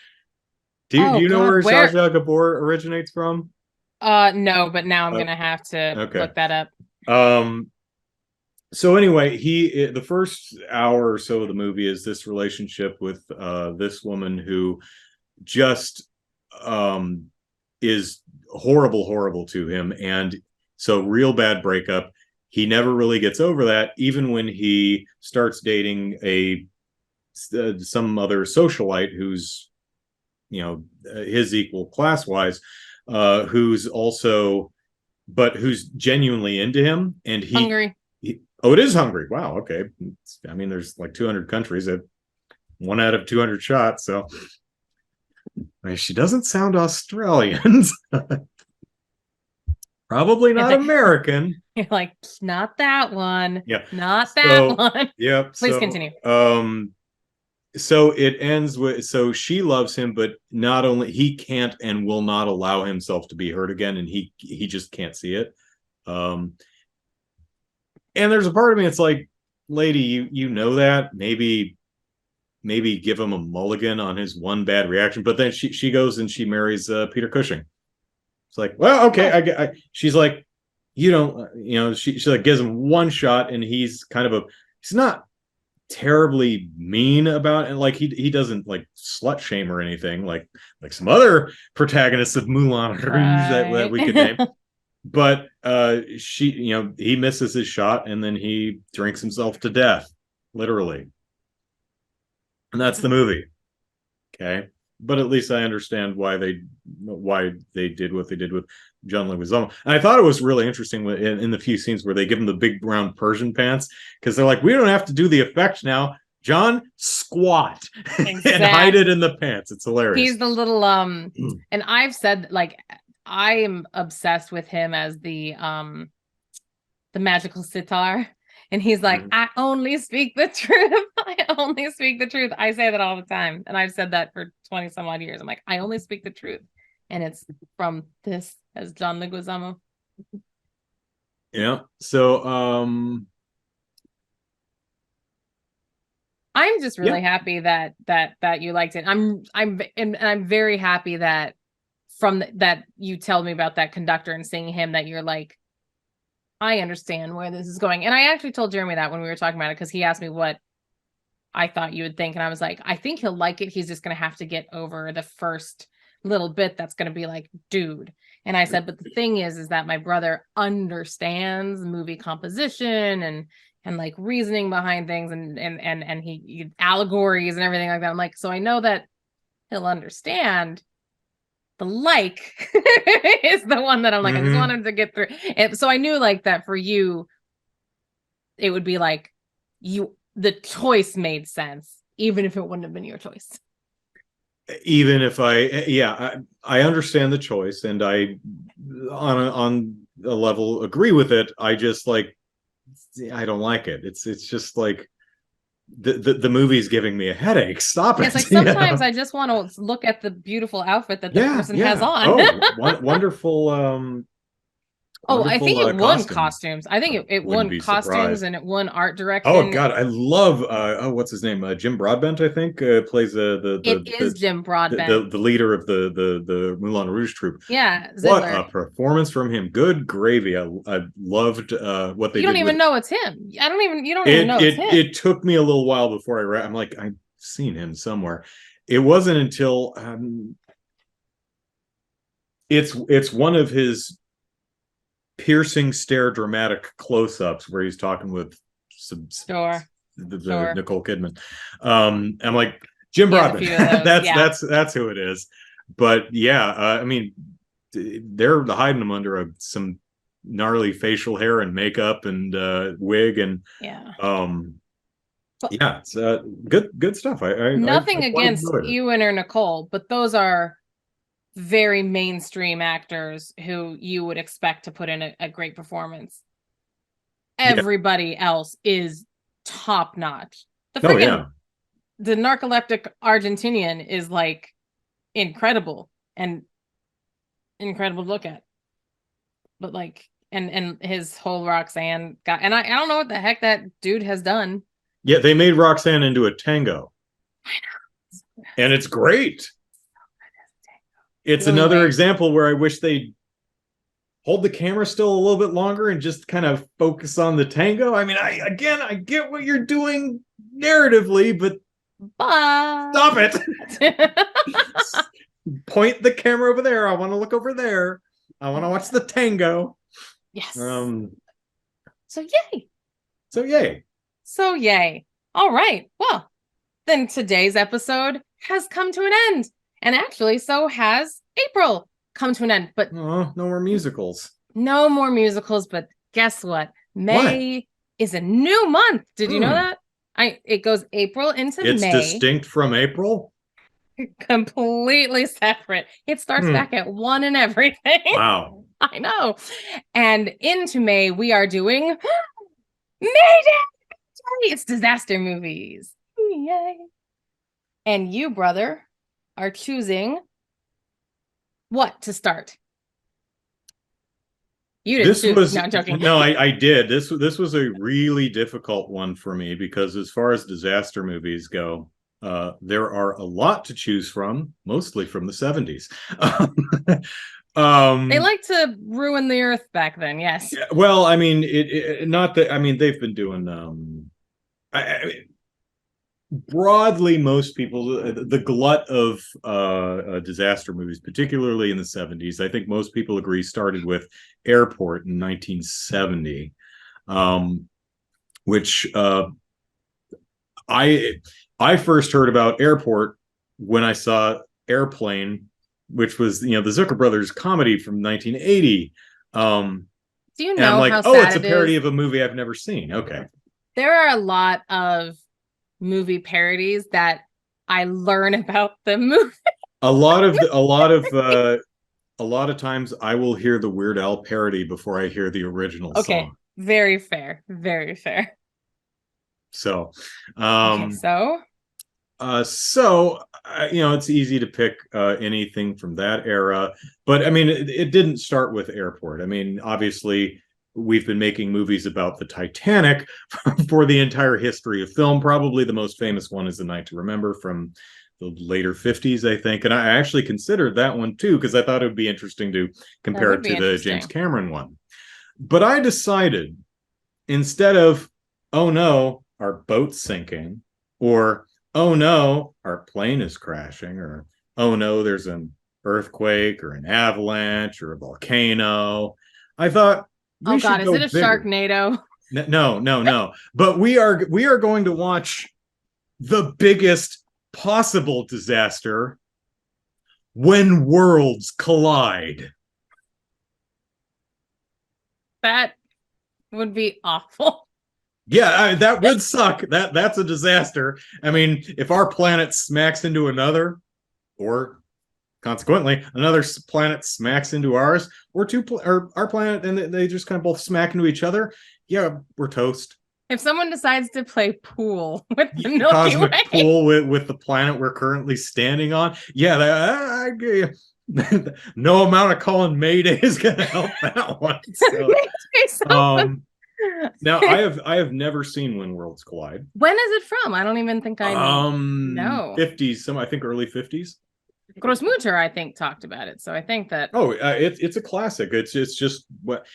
Do Oh you know God, where where? Zsa Zsa Gabor originates from? No, but now I'm Uh, gonna have to okay. look that up. Um, so anyway, the first hour or so of the movie is this relationship with this woman who just um is horrible to him, and so real bad breakup. He never really gets over that, even when he starts dating a some other socialite who's his equal class wise, who's also but who's genuinely into him, and Hungary. oh, it is Hungary. Wow, okay. I mean, there's like 200 countries at 1 out of 200 shots, so I mean, she doesn't sound Australian. Probably not American. You're like, not that one. Yeah. Not that So, one. yep. Please So, continue. so it ends with, so she loves him, but not only he can't and will not allow himself to be hurt again, and he just can't see it. Um, and there's a part of me, it's like, lady, you know that, maybe give him a mulligan on his one bad reaction. But then she goes and she marries Peter Cushing. It's like, well, okay, she's like, you don't, she like gives him one shot, and he's kind of he's not terribly mean about it. And like he doesn't like slut shame or anything like some other protagonists of Moulin Rouge that we could name. But he misses his shot, and then he drinks himself to death, literally. And that's the movie. Okay. But at least I understand why they did what they did with John Leguizamo. And I thought it was really interesting in the few scenes where they give him the big brown Persian pants, because they're like, we don't have to do the effect now. John, squat and hide it in the pants. It's hilarious. He's the little and I've said, like, I am obsessed with him as the magical sitar. And he's like, I only speak the truth. I only speak the truth. I say that all the time. And I've said that for 20 some odd years. I'm like, I only speak the truth. And it's from this as John Leguizamo. Yeah. So I'm just really happy that you liked it. I'm very happy that that you tell me about that conductor and seeing him, that you're like, I understand where this is going. And I actually told Jeremy that when we were talking about it, because he asked me what I thought you would think. And I was like, I think he'll like it. He's just going to have to get over the first little bit that's going to be like, dude. And I said, but the thing is that my brother understands movie composition and like reasoning behind things and he allegories and everything like that. I'm like, so I know that he'll understand. The like is the one that I'm like, I just want him to get through. And so I knew like that for you, it would be like the choice made sense, even if it wouldn't have been your choice. Even if I understand the choice, and I on a level agree with it. I just like, I don't like it. It's just like the movie's giving me a headache. Stop it. It's like sometimes I just want to look at the beautiful outfit that the person has on. Wonderful. I think it won costumes. I think it won costumes, and it won art direction. Oh God, I love what's his name? Jim Broadbent, I think, plays Jim Broadbent, the leader of the Moulin Rouge troupe. Yeah, Zidler. What a performance from him! Good gravy. I loved what they did. You don't even know it's him. You don't even know it's him. It took me a little while before I read. I'm like, I've seen him somewhere. It wasn't until it's one of his piercing stare dramatic close-ups where he's talking with Nicole Kidman. I'm like, Jim Broadbent. That's who it is. But I mean, they're hiding him under some gnarly facial hair and makeup and wig and it's good stuff. Nothing against Ewan or Nicole, but those are very mainstream actors who you would expect to put in a great performance. Everybody else is top notch. The narcoleptic Argentinian is like incredible and incredible to look at. But like, and his whole Roxanne guy, and I don't know what the heck that dude has done. Yeah, they made Roxanne into a tango, and it's great. It's Really another lame. example where I wish they'd hold the camera still a little bit longer and just kind of focus on the tango. I mean, I get what you're doing narratively, but stop it. Point the camera over there. I want to look over there. I want to watch the tango. Yes. So yay. So yay. So yay. All right. Well, then today's episode has come to an end. And actually, so has April come to an end. But no more musicals. No more musicals, but guess what? May is a new month. Did you know that? It goes April into May. It's distinct from April? Completely separate. It starts back at 1 and everything. Wow. I know. And into May, we are doing May Day. It's disaster movies. Yay. And you, brother, are choosing what to start? You didn't choose. No, I'm joking. No, I did. This was a really difficult one for me because as far as disaster movies go, there are a lot to choose from, mostly from the 70s. They like to ruin the earth back then, yes. Well, I mean, not that. I mean, they've been doing. Broadly, most people, the glut of disaster movies, particularly in the 70s, I think most people agree started with Airport in 1970, which I first heard about Airport when I saw Airplane, which was the Zucker brothers comedy from 1980. Do you know? And I'm like, how oh, it's a parody of a movie I've never seen. Okay, there are a lot of movie parodies that I learn about the movie. a lot of times I will hear the Weird Al parody before I hear the original song. Very fair. Very fair. So, it's easy to pick anything from that era, but I mean, it didn't start with Airport. I mean, obviously, we've been making movies about the Titanic for the entire history of film. Probably the most famous one is The Night to Remember from the later 50s, I think. And I actually considered that one too, because I thought it would be interesting to compare it to the James Cameron one. But I decided, instead of, oh no, our boat's sinking, or oh no, our plane is crashing, or oh no, there's an earthquake or an avalanche or a volcano, I thought, oh God, is it a Sharknado? No. But we are going to watch the biggest possible disaster, When Worlds Collide. That would be awful. Yeah, that would suck. That's a disaster. I mean, if our planet smacks into another, or consequently another planet smacks into ours, or our planet, and they just kind of both smack into each other, yeah, we're toast. If someone decides to play pool with the Milky Cosmic Way, pool with the planet we're currently standing on, yeah, no amount of calling Mayday is going to help that one. So. Now I have never seen When Worlds Collide. When is it from? I don't even think I know. 50s, I think early 50s. Grossmutter, I think, talked about it, so I think that. Oh, it's a classic. It's just what.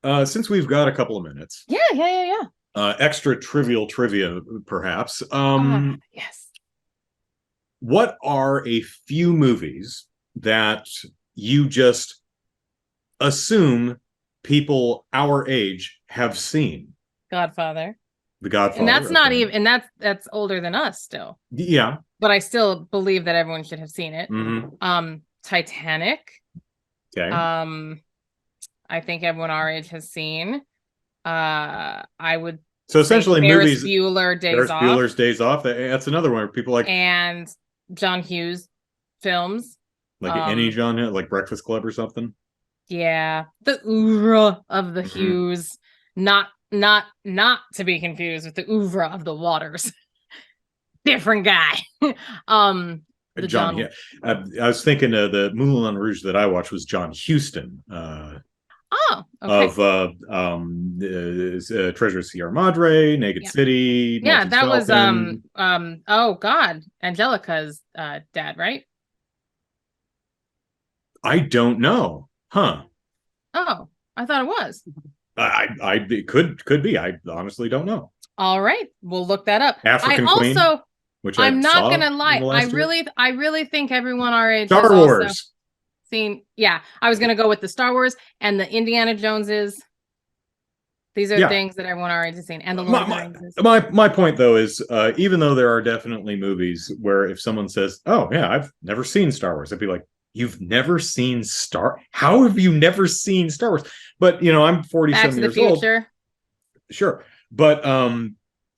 Since we've got a couple of minutes, yeah. Extra trivial trivia, perhaps. Yes. What are a few movies that you just assume people our age have seen? Godfather. The Godfather. And that's not even, and that's older than us still. Yeah. But I still believe that everyone should have seen it. Mm-hmm. Titanic. Okay. I think everyone our age has seen. I would. So essentially, movies. Bueller's Days Off. That's another one where people like. And John Hughes films. Like any John, like Breakfast Club or something. Yeah, the oeuvre of the Hughes, not to be confused with the oeuvre of the Waters. Different guy. John. Yeah, I was thinking the Moulin Rouge that I watched was John Huston. Oh, okay. Of Treasure of Sierra Madre, Naked Yeah. City, Yeah, Maltese that was Falcon. oh God, Angelica's dad, right? I don't know. Huh. Oh, I thought it was. It could be. I honestly don't know. All right, we'll look that up. I African Queen, also, which I I'm not saw gonna in the lie, last year. I really think everyone our age has Star also Wars. seen. Yeah, I was gonna go with the Star Wars and the Indiana Joneses. These are Yeah. things that everyone our age has seen, and the Lord My of the my Rings. my point though is even though there are definitely movies where if someone says, "Oh yeah, I've never seen Star Wars," I'd be like, "You've never seen Star? How have you never seen Star Wars?" But I'm 40 Back some to the years old. Future. Sure, but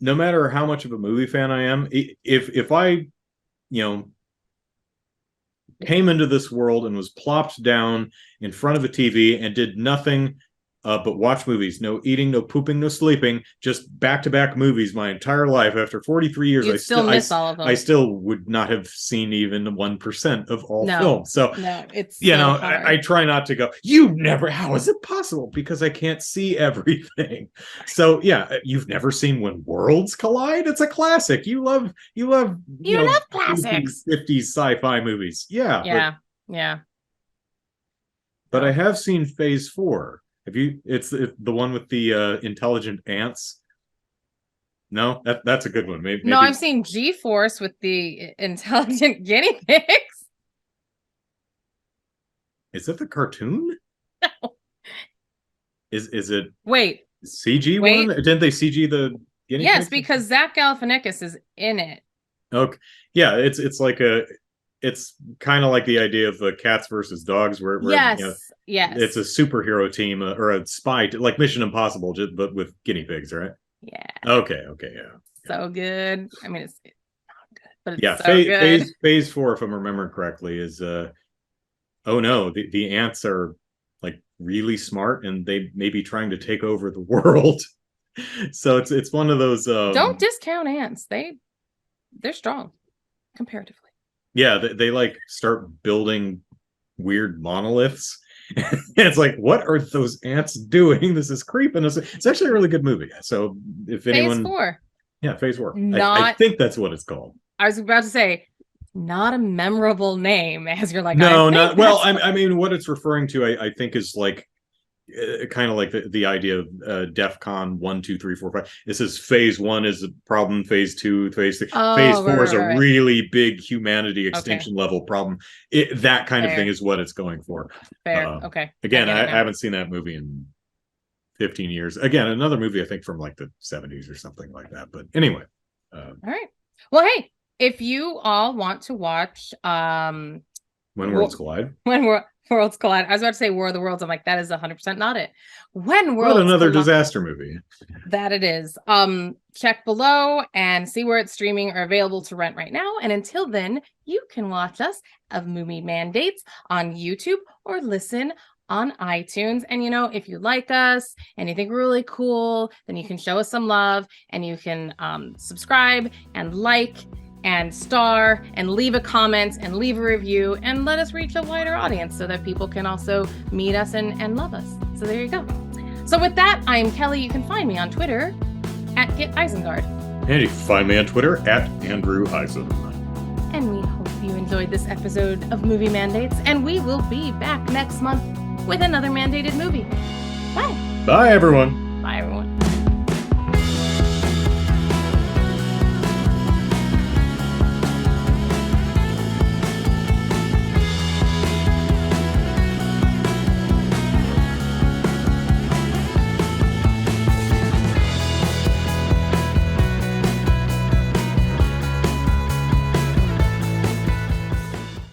no matter how much of a movie fan I am, if I came into this world and was plopped down in front of a TV and did nothing but watch movies. No eating, no pooping, no sleeping. Just back-to-back movies my entire life. After 43 years, You'd still miss all of I them. still would not have seen even 1% of all No, films. So no, it's so hard. I try not to go, you never, how is it possible? Because I can't see everything. So yeah, you've never seen When Worlds Collide? It's a classic. You love You love classics. 50s sci-fi movies. Yeah, Yeah, yeah. but Oh. I have seen Phase 4. Have you? It's the one with the intelligent ants. No, that's a good one. Maybe. No, I've seen G-Force with the intelligent guinea pigs. Is it the cartoon? No. Is it? Wait. CG Wait. one? Didn't they CG the guinea Yes, pigs? because Zach Galifianakis is in it. Okay. Yeah, it's kind of like the idea of cats versus dogs, where Yes. it's a superhero team or a spy, like Mission Impossible, but with guinea pigs, right? Yeah. Okay. Yeah. So good. I mean, it's not good, but it's Yeah. so good. Phase 4, if I'm remembering correctly, is oh no, the ants are like really smart and they may be trying to take over the world. So it's one of those. Don't discount ants. They're strong comparatively. Yeah, they like start building weird monoliths. It's like, what are those ants doing? This is creeping us. It's actually a really good movie. So if anyone, Phase 4. yeah, Phase 4. Not. I think that's what it's called. I was about to say, not a memorable name, as you're like, No, I not well. that's I mean, what it's referring to, I think, is like kind of like the idea of DEF CON 1, 2, 3, 4, 5. This is Phase 1 is a problem. Phase 2, Phase 3, Oh, Phase 4 is a right. really big humanity extinction level problem. That kind of Fair. thing is what it's going for. Fair. Okay. Again, I haven't seen that movie in 15 years. Again, another movie I think from like the 70s or something like that. But anyway. All right. Well, hey, if you all want to watch When Worlds Collide. When Worlds Collide. I was about to say War of the Worlds. I'm like, that is 100% not it. When Worlds But another Collide, disaster movie. That it is. Check below and see where it's streaming or available to rent right now. And until then, you can watch us of Movie Mandates on YouTube or listen on iTunes. And if you like us and you think we're really cool, then you can show us some love and you can subscribe and like and star and leave a comment and leave a review and let us reach a wider audience so that people can also meet us and love us. So there you go. So with that, I'm Kelly. You can find me on Twitter at GetEisengard. And you can find me on Twitter at Andrew Eisen. And we hope you enjoyed this episode of Movie Mandates, and we will be back next month with another mandated movie. Bye. Bye, everyone. Bye, everyone.